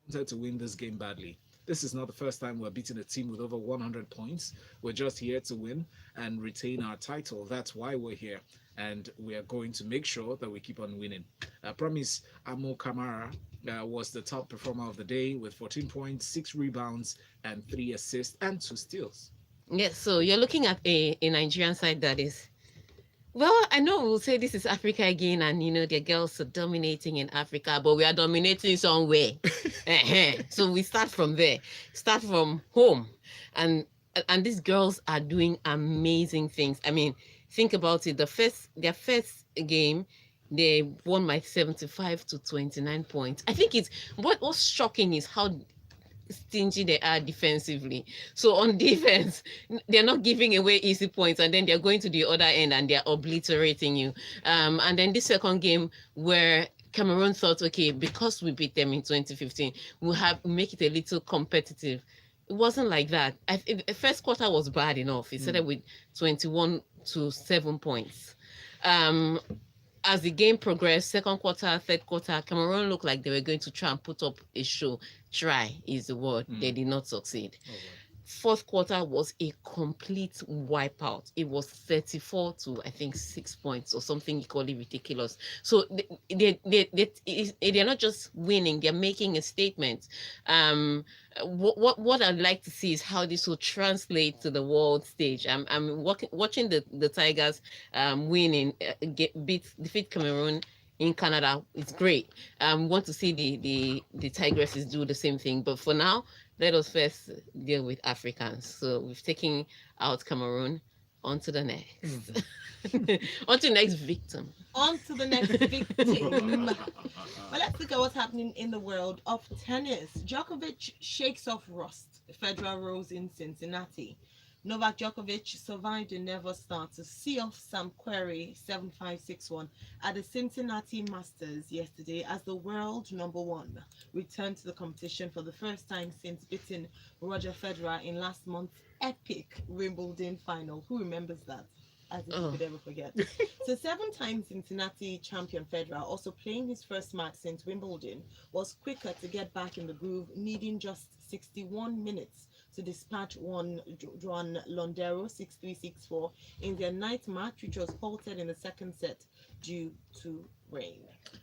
wanted to win this game badly. This is not the first time we're beating a team with over 100 points. We're just here to win and retain our title. That's why we're here. And we are going to make sure that we keep on winning. I promise Amo Kamara was the top performer of the day with 14 points, 6 rebounds, and 3 assists and 2 steals. Yes, so you're looking at a Nigerian side that is, well, I know we'll say this is Africa again, and the girls are dominating in Africa, but we are dominating somewhere. So we start from there, start from home, and and these girls are doing amazing things. I mean, think about it. Their first game, they won by 75 to 29 points. I think it's what's shocking is how stingy they are defensively. So on defense, they're not giving away easy points, and then they're going to the other end and they're obliterating you. And then this second game where Cameroon thought, okay, because we beat them in 2015, we'll have make it a little competitive. It wasn't like that. The first quarter was bad enough. It started with 21 to 7 points. Um, as the game progressed, second quarter, third quarter, Cameroon looked like they were going to try and put up a show. Try is the word. They did not succeed. Oh, Fourth quarter was a complete wipeout. It was 34 to I think 6 points or something equally ridiculous. So they're not just winning; they're making a statement. What I'd like to see is how this will translate to the world stage. Watching the Tigers winning, defeat Cameroon in Canada. It's great. Want to see the Tigresses do the same thing. But for now, let us first deal with Africans. So we've taken out Cameroon. On to the next. On to the next victim. On to the next victim. Well, let's look at what's happening in the world of tennis. Djokovic shakes off rust. Federer rose in Cincinnati. Novak Djokovic survived a nervous start to see off Sam Querrey 7-5-6-1 at the Cincinnati Masters yesterday as the world number one returned to the competition for the first time since beating Roger Federer in last month's epic Wimbledon final. Who remembers that? As if you could ever forget. So 7-time Cincinnati champion Federer, also playing his first match since Wimbledon, was quicker to get back in the groove, needing just 61 minutes to dispatch Juan Londero 6-3, 6-4 in their night match, which was halted in the second set due to rain.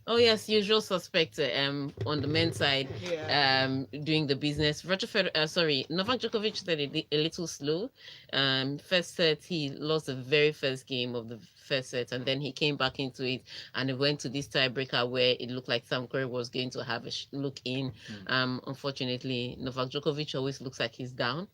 Oh yes, usual suspect. On the men's side, Yeah. doing the business. Novak Djokovic started a little slow. First set he lost the very first game of the first set, and then he came back into it, and it went to this tiebreaker where it looked like Sam Querrey was going to have a look in. Unfortunately, Novak Djokovic always looks like he's down,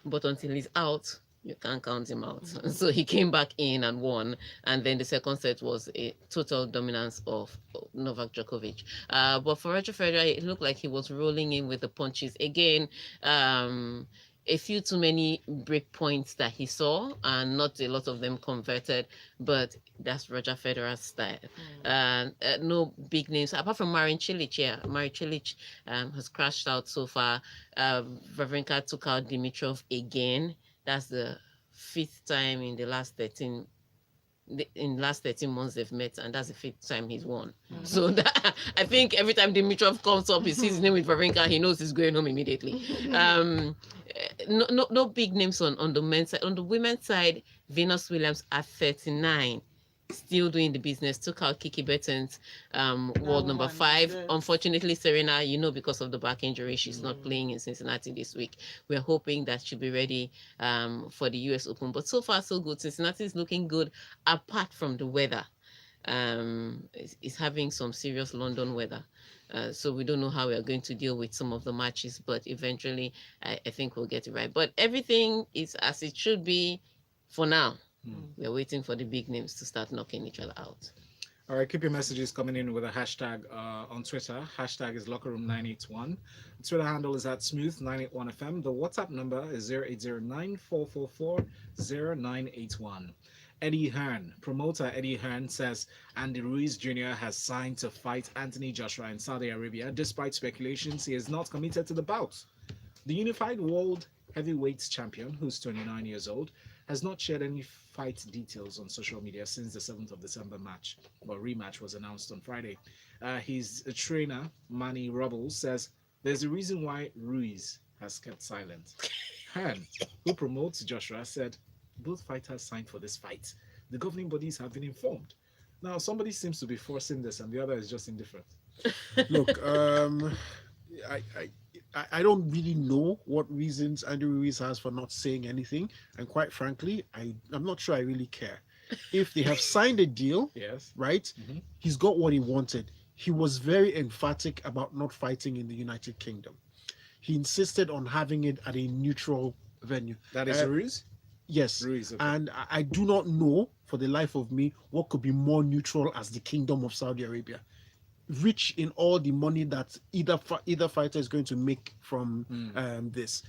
but until he's out, you can't count him out. So he came back in and won. And then the second set was a total dominance of Novak Djokovic. But for Roger Federer, it looked like he was rolling in with the punches. Again, a few too many break points that he saw, and not a lot of them converted. But that's Roger Federer's style. No big names apart from Marin Cilic. Yeah, Marin Cilic has crashed out so far. Wawrinka took out Dimitrov again. That's the fifth time in the last 13 months they've met, and that's the fifth time he's won. So I think every time Dimitrov comes up, he sees his name with Wawrinka, he knows he's going home immediately. No big names on the men's side. On the women's side, Venus Williams at 39. Still doing the business, took out Kiki Bertens, world number 5. Unfortunately, Serena, because of the back injury, she's not playing in Cincinnati this week. We're hoping that she'll be ready for the US Open. But so far, so good. Cincinnati is looking good, apart from the weather. It's having some serious London weather. So we don't know how we are going to deal with some of the matches, but eventually I think we'll get it right. But everything is as it should be for now. We're waiting for the big names to start knocking each other out. All right, keep your messages coming in with a hashtag on Twitter. Hashtag is lockerroom981. The Twitter handle is at smooth981fm. The WhatsApp number is 0809444091. Eddie Hearn, promoter Eddie Hearn says Andy Ruiz Jr. has signed to fight Anthony Joshua in Saudi Arabia. Despite speculations, he is not committed to the bout. The unified world heavyweight champion, who's 29 years old, has not shared any fight details on social media since the 7th of December match, or rematch was announced on Friday. His trainer, Manny Rubbles, says There's a reason why Ruiz has kept silent. Hearn, who promotes Joshua, said both fighters signed for this fight. The governing bodies have been informed. Now, somebody seems to be forcing this, and the other is just indifferent. Look, I, I I don't really know what reasons Andrew Ruiz has for not saying anything, and quite frankly, I'm not sure I really care. If they have signed a deal, Yes. right, Mhm. he's got what he wanted. He was very emphatic about not fighting in the United Kingdom. He insisted on having it at a neutral venue. That is Ruiz? Yes. Ruiz, okay. And I do not know for the life of me what could be more neutral as the Kingdom of Saudi Arabia. Rich in all the money that either fighter is going to make from this.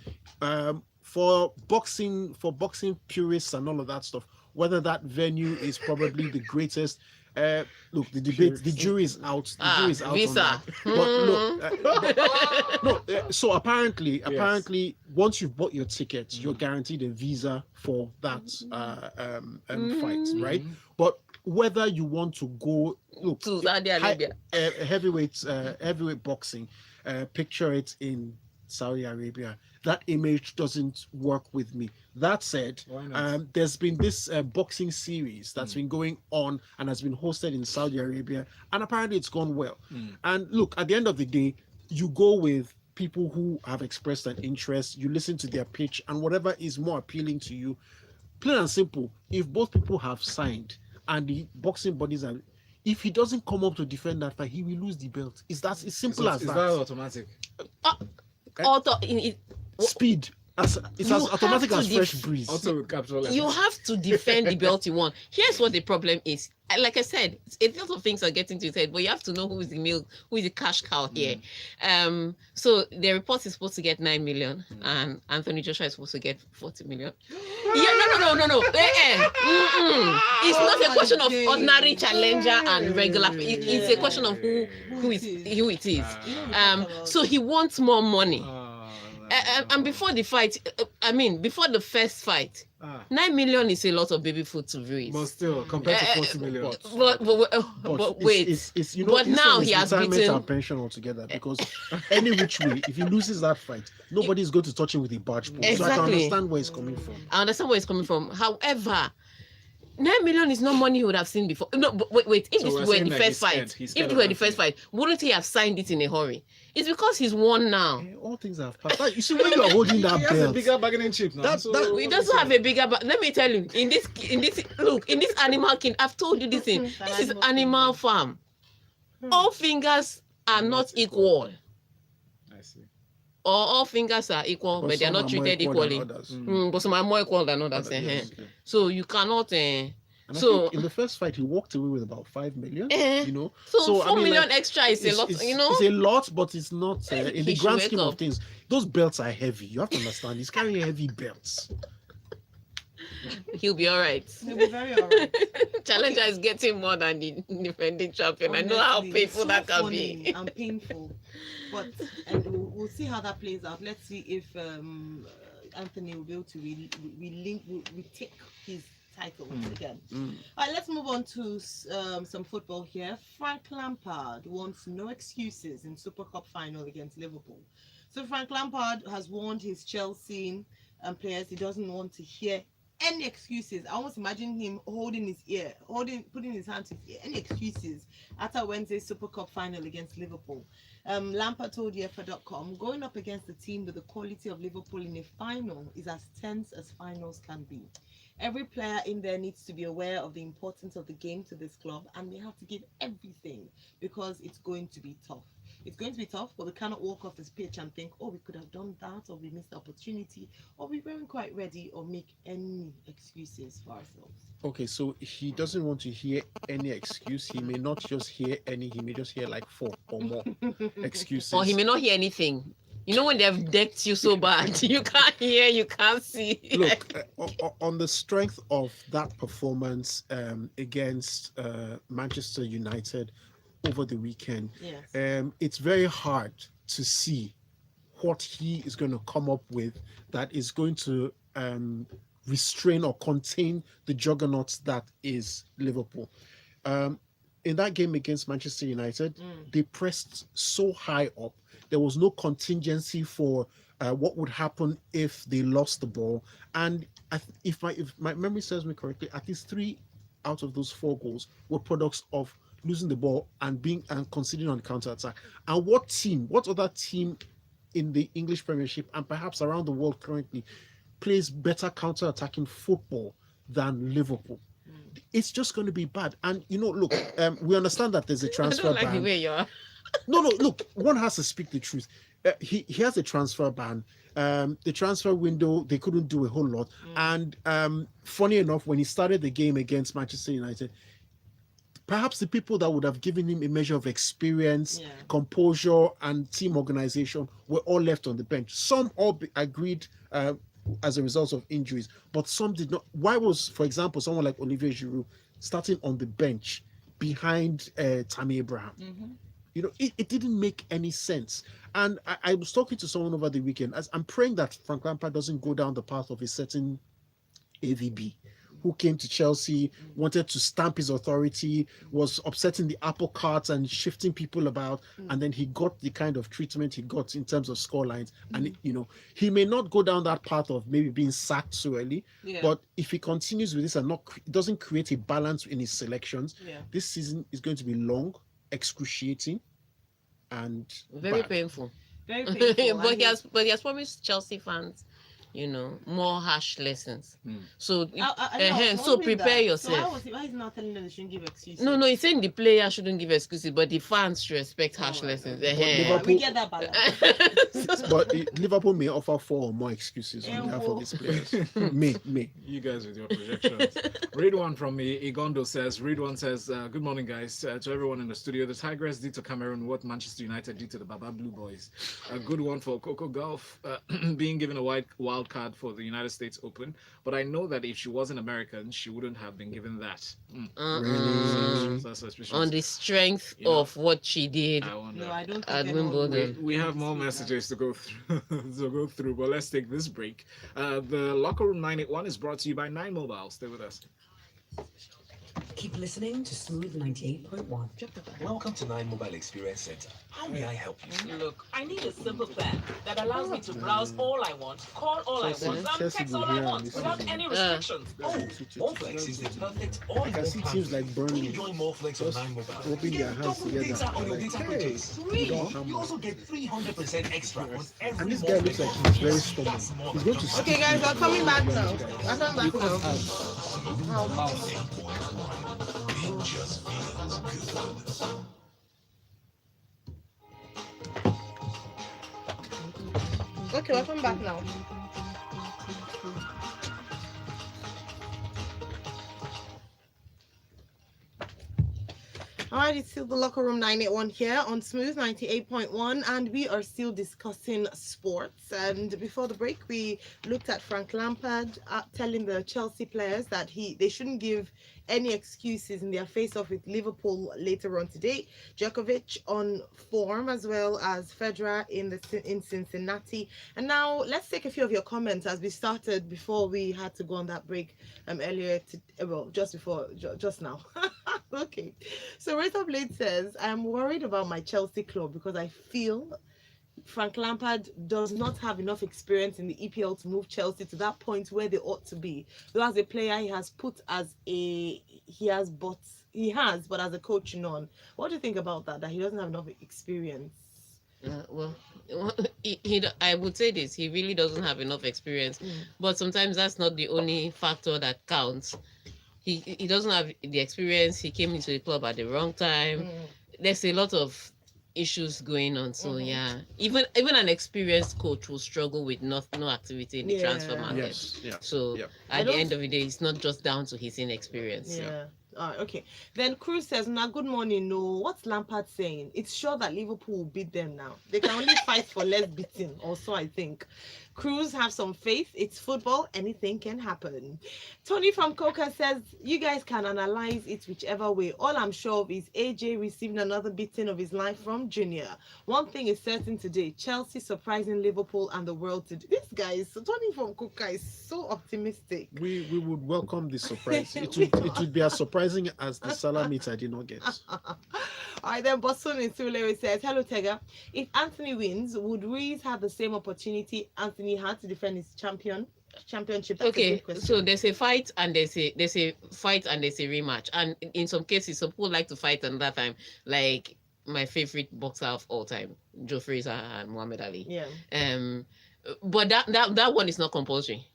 For boxing purists and all of that stuff, whether that venue is probably the greatest. Look, the debate, the jury is out. The jury is out visa. on that. But look, so apparently, once you've bought your ticket, you're guaranteed a visa for that fight, right? But whether you want to go to Saudi Arabia, heavyweight boxing, picture it in Saudi Arabia. That image doesn't work with me. That said, Why not? there's been this boxing series that's been going on and has been hosted in Saudi Arabia, and apparently it's gone well. And look, at the end of the day, you go with people who have expressed an interest, you listen to their pitch, and whatever is more appealing to you. Plain and simple, if both people have signed and the boxing bodies are, if he doesn't come up to defend that fight, he will lose the belt. It's simple as Is that. that automatic? Speed. It's as You automatic have as to fresh breeze. Also with capital you letters. have to defend the belt you want. Here's what the problem is. Like I said, a lot of things are getting to his head, but you have to know who is the cash cow here. So the report is supposed to get 9 million, and Anthony Joshua is supposed to get 40 million. Yeah, no. It's not a question of ordinary challenger and regular. It's a question of who it is. So he wants more money. And before the fight, before the first fight, 9 million is a lot of baby food to Ruiz. But still, compared to 40 million. But wait. It's but now he has retirement beaten. and pension altogether, because any which way, if he loses that fight, nobody's going to touch him with a barge pole. So I can Exactly. understand where he's coming from. I understand where it's coming from. However, 9 million is not money he would have seen before. No, but wait. If So this we're were saying the that first he's fight, scared. He's if scared it of were the that first fight. fight, wouldn't he have signed it in a hurry? It's because he's won now. All things have passed. You see, when you are holding that He has a belt, bigger bargaining chip now. He doesn't have a bigger, but let me tell you, in this animal king, I've told you this thing. This is animal farm. All fingers are not equal, I see. or all fingers are equal, but they are some not are more treated equal than equally. others. But some are more equal than others. Yes. So you cannot. And I So- think in the first fight, he walked away with about 5 million. Eh. You know, So 4 million like, extra is a lot. it's It's a lot, but it's not in He the should grand wake scheme of up. things. Those belts are heavy. You have to understand. He's carrying heavy belts. He'll be all right. He'll be very alright. Challenger is getting more than the defending champion. I know how Honestly, painful so that can funny be. and painful, but and we'll see how that plays out. Let's see if Anthony will be able to retake his title again. All right, let's move on to some football here. Frank Lampard wants no excuses in Super Cup final against Liverpool. So Frank Lampard has warned his Chelsea players he doesn't want to hear any excuses. I almost imagine him holding his ear, putting his hand to his ear. Any excuses after Wednesday's Super Cup final against Liverpool. Lampard told UEFA.com, going up against the team with the quality of Liverpool in a final is as tense as finals can be. Every player in there needs to be aware of the importance of the game to this club, and they have to give everything because it's going to be tough. It's going to be tough, but we cannot walk off this pitch and think, oh, we could have done that, or we missed the opportunity, or we weren't quite ready, or make any excuses for ourselves. Okay, so he doesn't want to hear any excuse. He may not just hear any. He may just hear like 4 or more excuses. Or he may not hear anything. You know when they've decked you so bad, you can't hear, you can't see. Look, on the strength of that performance against Manchester United over the weekend, Yes. it's very hard to see what he is going to come up with that is going to restrain or contain the juggernaut that is Liverpool. In that game against Manchester United, they pressed so high up. There was no contingency for what would happen if they lost the ball. And if my memory serves me correctly, at least 3 out of those 4 goals were products of losing the ball and conceding on the counter attack. And what other team in the English Premiership and perhaps around the world currently plays better counter attacking football than Liverpool? It's just going to be bad. And look, we understand that there's a I transfer don't like ban. the way you are. No, look, one has to speak the truth. He has a transfer ban. The transfer window, they couldn't do a whole lot. And funny enough, when he started the game against Manchester United, perhaps the people that would have given him a measure of experience, composure, and team organization were all left on the bench. Some all agreed as a result of injuries, but some did not. Why was, for example, someone like Olivier Giroud starting on the bench behind Tammy Abraham? It didn't make any sense. And I was talking to someone over the weekend, as I'm praying that Frank Lampard doesn't go down the path of a certain AVB who came to Chelsea, wanted to stamp his authority, was upsetting the apple carts and shifting people about, and then he got the kind of treatment he got in terms of scorelines. And he may not go down that path of maybe being sacked so early, but if he continues with this and doesn't create a balance in his selections, this season is going to be long, excruciating, and very bad. painful. Very painful. but he has promised Chelsea fans, more harsh lessons. So so prepare yourself. So why is he not telling them they shouldn't give excuses? No, he's saying the player shouldn't give excuses, but the fans should expect harsh lessons. We get that balance. But Liverpool may offer 4 or more excuses on behalf of his players. May. You guys with your projections. Read one from me. Igondo says, good morning, guys. To everyone in the studio, the Tigress did to Cameroon what Manchester United did to the Baba Blue Boys. A good one for Coco Gauff, being given a wild card for the United States Open. But I know that if she wasn't American, she wouldn't have been given that. Really? That's suspicious. On the strength of what she did I wonder. No, I don't think at anyone Wimbledon. would. We have more messages to go through, but let's take this break. The Locker Room 981 is brought to you by 9 Mobile. Stay with us. Keep listening to Smooth 98.1. Welcome to 9 Mobile Experience Center. How may I help you? Look, I need a simple plan that allows me to browse all I want, call all I want, and text all I want without any restrictions. Oh, Moreflex is the perfect all-in-one I see plan. teams like When Burnley you join Moreflex on just 9 Mobile, rubbing you their get hands double together. data on your Like, data hey, purchase. you don't You hammer. also get 300% extra on every And this guy looks like he's very stubborn. That's more He's going to than Okay, guys, we're coming back now. We're coming back now. it just feels good. Okay, we're coming back now. Alright, it's still the Locker Room 981 here on Smooth 98.1, and we are still discussing sports. And before the break, we looked at Frank Lampard telling the Chelsea players that they shouldn't give any excuses in their face-off with Liverpool later on today. Djokovic on form, as well as Federer in Cincinnati. And now let's take a few of your comments as we started before we had to go on that break earlier. Just now. Okay. So Razor Blade says, I'm worried about my Chelsea club because I feel Frank Lampard does not have enough experience in the EPL to move Chelsea to that point where they ought to be. Though as a player, but as a coach, none. What do you think about that? That he doesn't have enough experience? I would say this: he really doesn't have enough experience. But sometimes that's not the only factor that counts. He doesn't have the experience. He came into the club at the wrong time. There's a lot of issues going on. So yeah, even an experienced coach will struggle with no activity in the transfer market. Yes. Yeah. So Yeah. at the end of the day, it's not just down to his inexperience. Yeah. All right, okay. Then Cruz says, "Now, good morning. No, what's Lampard saying? It's sure that Liverpool will beat them now. They can only fight for less beating. Also, I think." Cruz, have some faith. It's football. Anything can happen. Tony from Coca says, you guys can analyze it whichever way. All I'm sure of is AJ receiving another beating of his life from Junior. One thing is certain today, Chelsea surprising Liverpool and the world today. This guy, Tony from Coca, is so optimistic. We would welcome the surprise. It would be as surprising surprising as the Salah meet I did not get. All right, then Boston in Sulere says, hello, Tega. If Anthony wins, would Ruiz have the same opportunity Anthony had to defend his championship? That's a Okay, good question. so there's a fight and there's a fight and there's a rematch, and in some cases some people like to fight another time, like my favorite boxer of all time, Joe Frazier and Muhammad Ali. Yeah. But that one is not compulsory.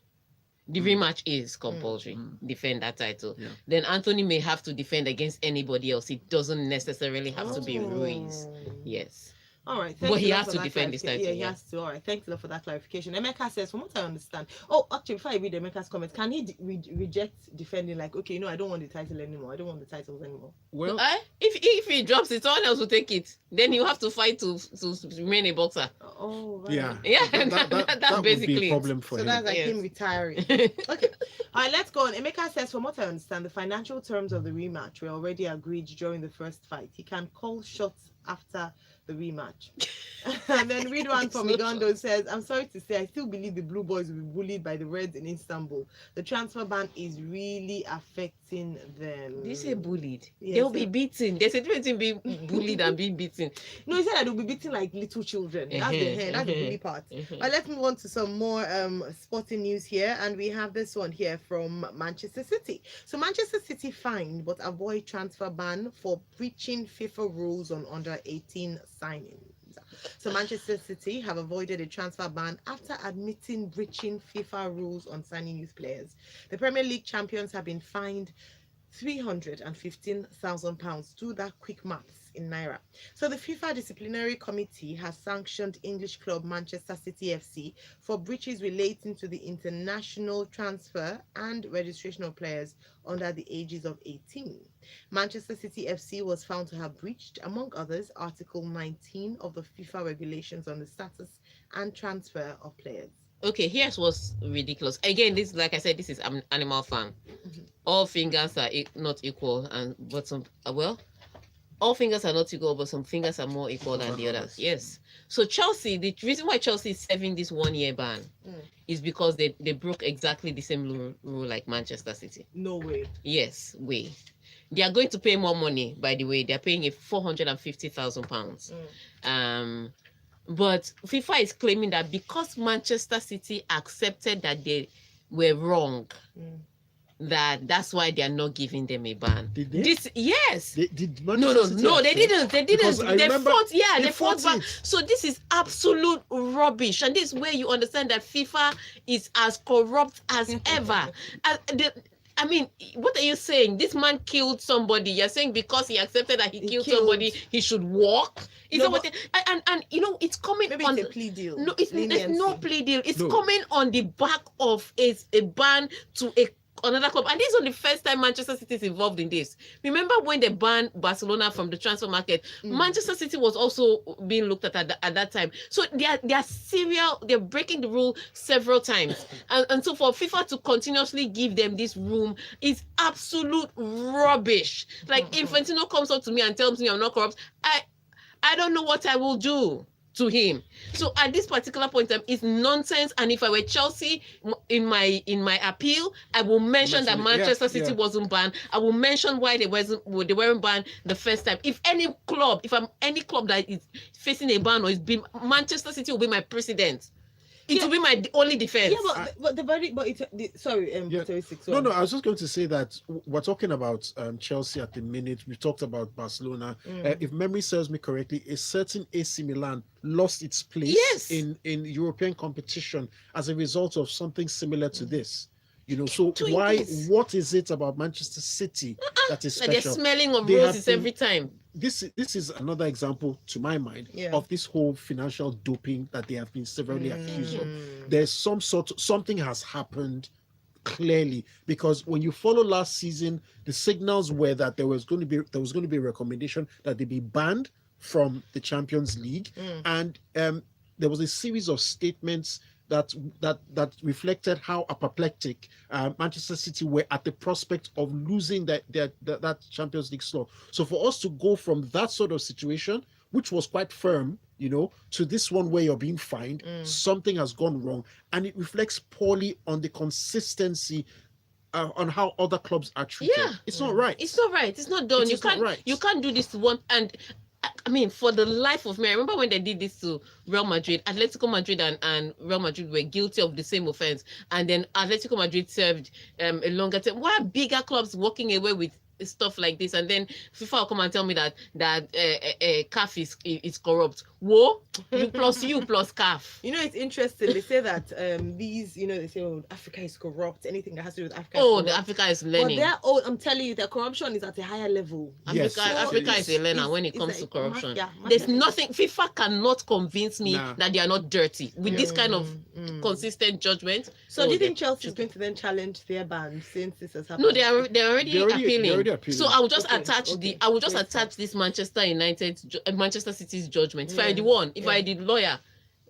The rematch is compulsory. Defend that title. Yeah. Then Anthony may have to defend against anybody else. It doesn't necessarily have to be Ruiz. Yes. All right. But thanks he a lot has for to that defend his clarification. title, Yeah, he yeah. has to. All right. Thanks a lot for that clarification. Emeka says, from what I understand, oh, actually, before I read Emeka's comments, can he reject defending? Like, okay, I don't want the title anymore. I don't want the titles anymore. Well, If he drops it, someone else will take it. Then you have to fight to remain a boxer. Oh, right. yeah. Yeah, That that's would basically be a it. problem for So him. that's like Yes. him retiring. Okay. All right, let's go on. Emeka says, from what I understand, the financial terms of the rematch were already agreed during the first fight. He can call shots after the rematch. And then Ridwan from Uganda says, I'm sorry to say, I still believe the Blue Boys will be bullied by the Reds in Istanbul. The transfer ban is really affecting them. Did you say bullied? Yes, They'll be sir. beaten. There's a difference between being bullied and being beaten. No, he said that they'll be beating like little children. That's the bully part. All right, let's move on to some more sporting news here, and we have this one here from Manchester City. So Manchester City fined but avoid transfer ban for breaching FIFA rules on under 18 signings. So Manchester City have avoided a transfer ban after admitting breaching FIFA rules on signing youth players. The Premier League champions have been fined £315,000. Do that quick maths in Naira. So the FIFA disciplinary committee has sanctioned English club Manchester City FC for breaches relating to the international transfer and registration of players under the ages of 18. Manchester City FC was found to have breached, among others, Article 19 of the FIFA regulations on the status and transfer of players. Okay, here's what's ridiculous. Again, this, like I said, this is an Animal Farm. All fingers are not equal, but some all fingers are not equal, but some fingers are more equal than the others. Yes. So Chelsea, the reason why Chelsea is serving this 1-year ban is because they broke exactly the same rule like Manchester City. No way. Yes, way. They are going to pay more money, by the way. They're paying £450,000. But FIFA is claiming that because Manchester City accepted that they were wrong, that's why they are not giving them a ban. Did they? Yes. Did No, Manchester City they accept? didn't. Because I remember They fought back. it. So this is absolute rubbish, and this is where you understand that FIFA is as corrupt as ever. I mean, what are you saying? This man killed somebody. You're saying because he accepted that he killed somebody, he should walk? Is that what? And it's coming Maybe on it's a plea deal. No, it's no plea deal. It's No. coming on the back of a ban to another club, and this is not the first time Manchester City is involved in this. Remember when they banned Barcelona from the transfer market? Manchester City was also being looked at that time. So they're serial. They're breaking the rule several times, and so for FIFA to continuously give them this room is absolute rubbish. Like Infantino comes up to me and tells me I'm not corrupt. I don't know what I will do to him. So at this particular point in time, it's nonsense. And if I were Chelsea, in my appeal, I will mention that Manchester City wasn't banned. I will mention why they weren't banned the first time. If I'm any club that is facing a ban or is being, Manchester City will be my precedent. It will be my only defense. Yeah, sorry, 36. No, I was just going to say that we're talking about Chelsea at the minute. We talked about Barcelona. If memory serves me correctly, a certain AC Milan lost its place in European competition as a result of something similar to this. So what is it about Manchester City that is special? They're smelling of roses every time. This is another example, to my mind, of this whole financial doping that they have been severely accused of. There's something has happened clearly, because when you follow last season, the signals were that there was going to be a recommendation that they be banned from the Champions League, and there was a series of statements that reflected how apoplectic Manchester City were at the prospect of losing that Champions League slot. So for us to go from that sort of situation, which was quite firm, to this one where you're being fined, something has gone wrong, and it reflects poorly on the consistency on how other clubs are treated. Yeah. It's not right. It's not right. It's not done. It You is not can't. right. You can't do this to one. And I mean, for the life of me, I remember when they did this to Real Madrid. Atletico Madrid and Real Madrid were guilty of the same offense, and then Atletico Madrid served a longer term. Why are bigger clubs walking away with stuff like this? And then FIFA will come and tell me that CAF is corrupt. Whoa, you plus CAF. You know, it's interesting. They say that these, you know, they say, oh, Africa is corrupt. Anything that has to do with Africa. Oh, is the corrupt. Africa is But learning. I'm telling you, the corruption is at a higher level. Yes, Africa yes, is a learner it's- when it it's comes like to corruption. mafia. There's nothing. FIFA cannot convince me Nah. that they are not dirty with this kind of Mm. consistent judgment. So do you they're think Chelsea is tricky. going to then challenge their ban since this has happened? No, they're already They're already appealing. So I will just Okay, attach okay. I will just Great attach this Manchester City's judgment. If I Yeah, the one, if yeah. I did lawyer,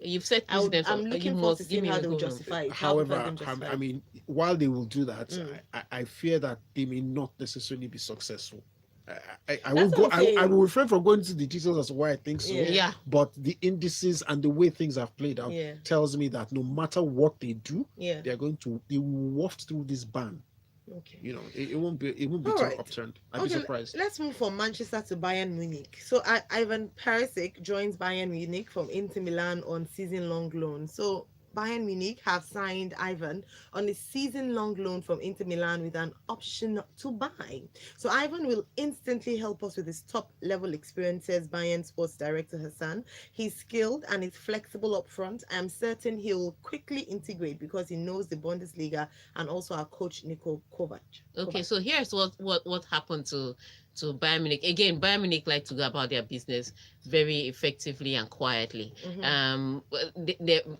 you've said I'm president, you looking forward to must give seeing me how a they will government. justify it. However, I mean, while they will do that, Mm. I fear that they may not necessarily be successful. I That's won't go. what I'm saying. I will refrain from going into the details as to why I think so. Yeah. But the indices and the way things have played out Yeah. tells me that no matter what they do, Yeah. they will waft through this ban. Okay. You know, it won't be All right. upturned. I'd be surprised. Let's move from Manchester to Bayern Munich. So Ivan Perisic joins Bayern Munich from Inter Milan on season-long loan. So Bayern Munich have signed Ivan on a season-long loan from Inter Milan with an option to buy. So Ivan will instantly help us with his top-level experience, says Bayern sports director Hassan. He's skilled and is flexible up front. I'm certain he'll quickly integrate because he knows the Bundesliga and also our coach Niko Kovac. Okay, so here's what happened to Bayern Munich. Again, Bayern Munich like to go about their business very effectively and quietly. Mhm.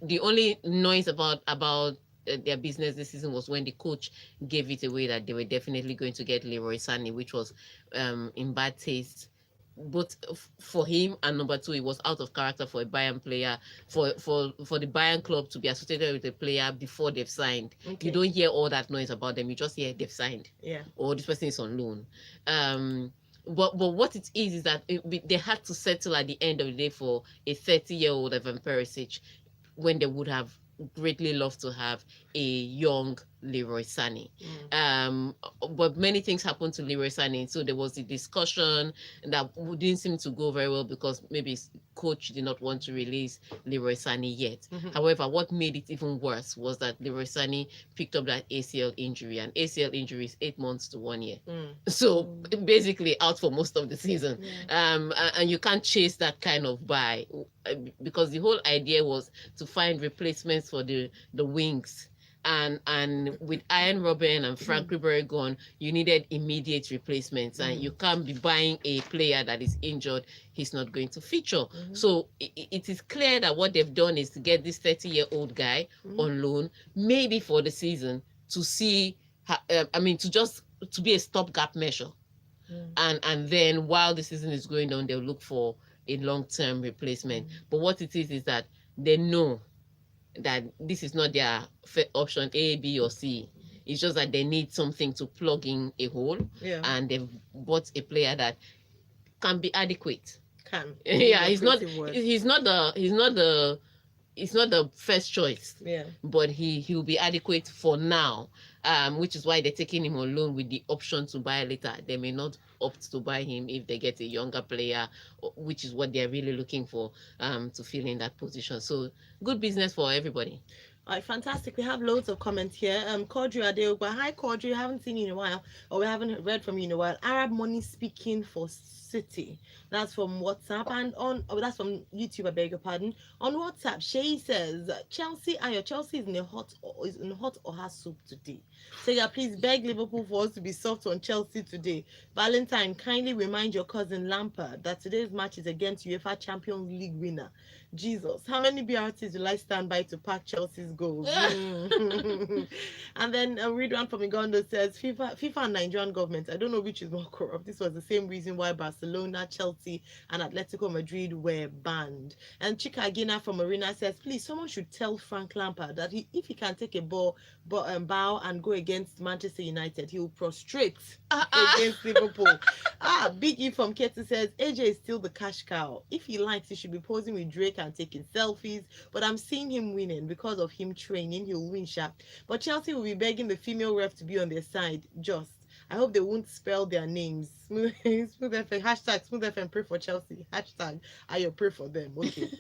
The only noise about their business this season was when the coach gave it away that they were definitely going to get Leroy Sané, which was in bad taste. Both for him and number two, it was out of character for a Bayern player, for the Bayern club to be associated with a player before they've signed. Okay. You don't hear all that noise about them. You just hear they've signed Yeah. or this person is on loan. But what it is that they had to settle at the end of the day for a 30-year-old Ivan Perisic when they would have greatly loved to have a young Leroy Sané. But many things happened to Leroy Sané. So there was a discussion that didn't seem to go very well because maybe his coach did not want to release Leroy Sané yet. Mhm. However, what made it even worse was that Leroy Sané picked up that ACL injury, and ACL injury is 8 months to 1 year. So basically out for most of the season. And you can't chase that kind of buy because the whole idea was to find replacements for the wings. And with Ian Robben and Frank Ribery gone, you needed immediate replacements, and you can't be buying a player that is injured. He's not going to feature. So it is clear that what they've done is to get this 30-year-old guy on loan, maybe for the season, to see, to be a stopgap measure. And then while the season is going on, they'll look for a long-term replacement. But what it is that they know that this is not their option A, B, or C. It's just that they need something to plug in a hole, Yeah. and they've bought a player that can be adequate. Yeah, He's not the first choice, Yeah. but he'll be adequate for now, which is why they're taking him on loan with the option to buy later. They may not opt to buy him if they get a younger player, which is what they're really looking for to fill in that position. So good business for everybody. All right, fantastic. We have loads of comments here. Quadri Adeogba. Hi, Quadri. Haven't seen you in a while, or we haven't read from you in a while. Arab money speaking for City. That's from WhatsApp. And that's from YouTube, I beg your pardon. On WhatsApp, Shay says, Chelsea is in hot oha soup today. Tega, please beg Liverpool for us to be soft on Chelsea today. Valentine, kindly remind your cousin Lampard that today's match is against UEFA Champions League winner. Jesus, how many BRTs will I stand by to pack Chelsea's goals? And then Ridwan from Uganda says, FIFA and Nigerian government, I don't know which is more corrupt. This was the same reason why Barcelona, Chelsea, and Atletico Madrid were banned. And Chika Agina from Marina says, please, someone should tell Frank Lampard that if he can take a bow and go against Manchester United, he will prostrate against Liverpool. Big E from Ketty says, AJ is still the cash cow. If he likes, he should be posing with Drake and taking selfies, but I'm seeing him winning because of him team training. He'll win sharp. But Chelsea will be begging the female ref to be on their side. Just. I hope they won't spell their names. Smooth FM, hashtag Smooth FM, pray for Chelsea. Hashtag Ayo, pray for them. Okay.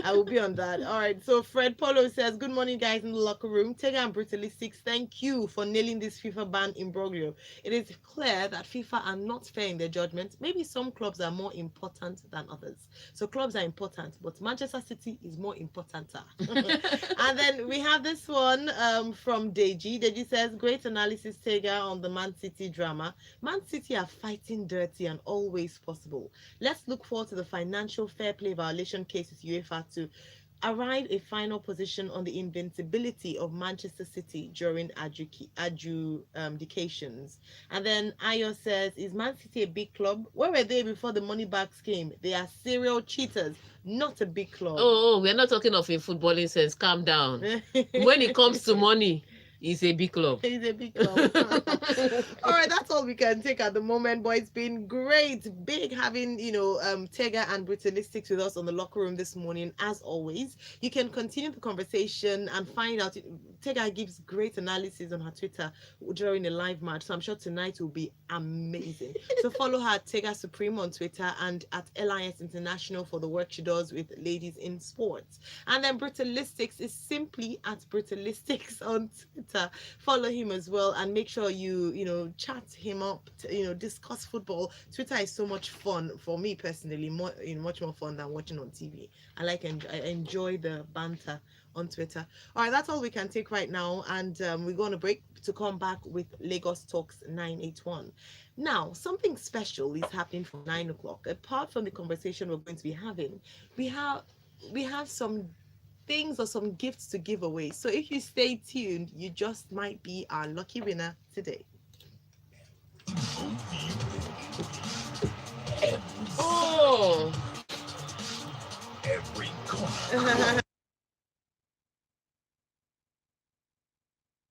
I will be on that. All right. So Fred Polo says, good morning, guys in the locker room. Tega and Brutalistic, thank you for nailing this FIFA ban imbroglio. It is clear that FIFA are not fair in their judgment. Maybe some clubs are more important than others. So clubs are important, but Manchester City is more important. And then we have this one from Deji. Deji says, great analysis, Tega, on the Man City drama. Man City are fighting dirty and always possible. Let's look forward to the financial fair play violation case with UEFA to arrive a final position on the invincibility of Manchester City during adjudications. And then Ayo says, is Man City a big club? Where were they before the money bags came? They are serial cheaters, not a big club. Oh, we're not talking of a footballing sense. Calm down. When it comes to money, it's a big club. It's a big club. All right, that's all we can take at the moment, but it's been great, big having Tega and Brutalistics with us on the locker room this morning. As always, you can continue the conversation and find out. Tega gives great analysis on her Twitter during a live match, so I'm sure tonight will be amazing. So follow her at Tega Supreme on Twitter and at LIS International for the work she does with ladies in sports. And then Brutalistics is simply at Brutalistics on Twitter. Follow him as well and make sure you chat him up, discuss football. Twitter is so much fun for me personally, much more fun than watching on TV. I enjoy the banter on Twitter. All right, that's all we can take right now, and we're going to break to come back with Lagos Talks 981. Now, something special is happening from 9 o'clock. Apart from the conversation we're going to be having, we have some things or some gifts to give away. So if you stay tuned, you just might be our lucky winner today. Oh, Every corner.